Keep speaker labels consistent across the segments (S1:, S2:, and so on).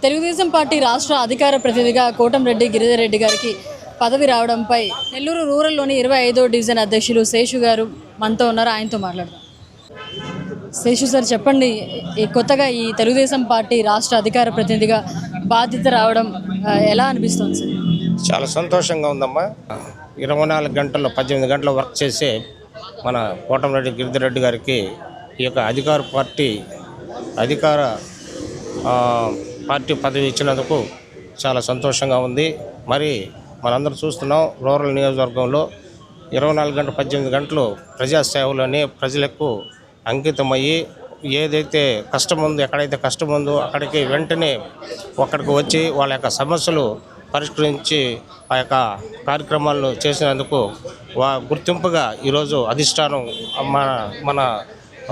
S1: Telugu Desam party రాష్ట్ర అధికార ప్రతినిధిగా కోటంరెడ్డి గిరిధర్ రెడ్డి గారికి పదవి రావడంపై నెల్లూరు రూరల్లోని 25వ డివిజన్ అధ్యక్షులు శేషు గారు మనతో ఉన్నారు. ఆయనతో మాట్లాడదాం. శేషు సార్, చెప్పండి, కొత్తగా ఈ తెలుగుదేశం పార్టీ రాష్ట్ర అధికార ప్రతినిధిగా బాధ్యత రావడం ఎలా అనిపిస్తుంది సార్?
S2: చాలా సంతోషంగా ఉందమ్మా. 24 గంటల్లో 18 గంటల వర్క్ చేసే మన కోటంరెడ్డి గిరిధర్ రెడ్డి గారికి ఈ యొక్క అధికార పార్టీ పదవి ఇచ్చినందుకు చాలా సంతోషంగా ఉంది. మరి మనందరం చూస్తున్నాం, రూరల్ నియోజకవర్గంలో 24 గంటలు 18 గంటలు ప్రజాసేవలోనే ప్రజలకు అంకితమయ్యి ఏదైతే కష్టం ఉందో, ఎక్కడైతే కష్టం ఉందో అక్కడికి వెంటనే అక్కడికి వచ్చి వాళ్ళ యొక్క సమస్యలు పరిష్కరించి ఆ యొక్క కార్యక్రమాలను చేసినందుకు గుర్తింపుగా ఈరోజు అధిష్టానం మన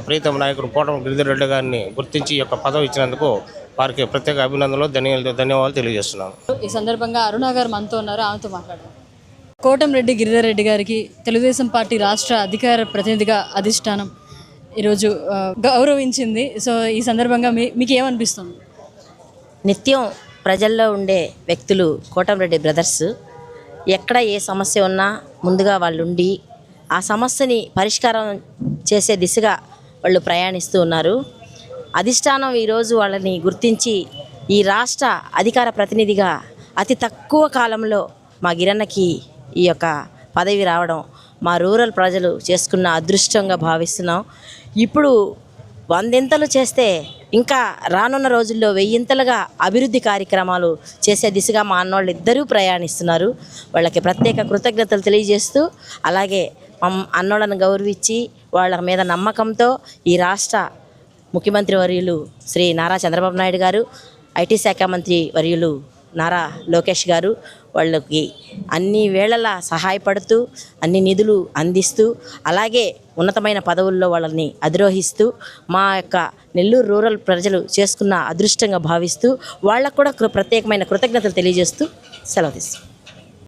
S2: ప్రీతం నాయకుడు కోటం గిరిధర్ రెడ్డి గారిని గుర్తించి ఈ యొక్క పదవి ఇచ్చినందుకు వారికి ప్రత్యేక అభినందనలు, ధన్యవాదాలు తెలియజేస్తున్నాను.
S1: ఈ సందర్భంగా అరుణ గారు మనతో ఉన్నారు, ఆమెతో మాట్లాడారు. కోటంరెడ్డి గిరిధర్ రెడ్డి గారికి తెలుగుదేశం పార్టీ రాష్ట్ర అధికార ప్రతినిధిగా అధిష్టానం ఈరోజు గౌరవించింది. సో ఈ సందర్భంగా మీకు ఏమనిపిస్తుంది?
S3: నిత్యం ప్రజల్లో ఉండే వ్యక్తులు కోటంరెడ్డి బ్రదర్స్. ఎక్కడ ఏ సమస్య ఉన్నా ముందుగా వాళ్ళు ఉండి ఆ సమస్యని పరిష్కారం చేసే దిశగా వాళ్ళు ప్రయాణిస్తూ ఉన్నారు. అధిష్టానం ఈరోజు వాళ్ళని గుర్తించి ఈ రాష్ట్ర అధికార ప్రతినిధిగా అతి తక్కువ కాలంలో మా గిరన్నకి ఈ యొక్క పదవి రావడం మా రూరల్ ప్రజలు చేసుకున్న అదృష్టంగా భావిస్తున్నాం. ఇప్పుడు 100 చేస్తే ఇంకా రానున్న రోజుల్లో 1000 అభివృద్ధి కార్యక్రమాలు చేసే దిశగా మా అన్నోళ్ళు ఇద్దరూ ప్రయాణిస్తున్నారు. వాళ్ళకి ప్రత్యేక కృతజ్ఞతలు తెలియజేస్తూ, అలాగే అన్నోళ్ళను గౌరవించి వాళ్ళ మీద నమ్మకంతో ఈ రాష్ట్ర ముఖ్యమంత్రి వర్యులు శ్రీ నారా చంద్రబాబు నాయుడు గారు, ఐటీ శాఖ మంత్రి వర్యులు నారా లోకేష్ గారు వాళ్ళకి అన్ని వేళలా సహాయపడుతూ అన్ని నిధులు అందిస్తూ, అలాగే ఉన్నతమైన పదవుల్లో వాళ్ళని అధిరోహిస్తూ మా యొక్క నెల్లూరు రూరల్ ప్రజలు చేసుకున్న అదృష్టంగా భావిస్తూ వాళ్ళకు కూడా ప్రత్యేకమైన కృతజ్ఞతలు తెలియజేస్తూ సెలవు తీసుకుంటాం.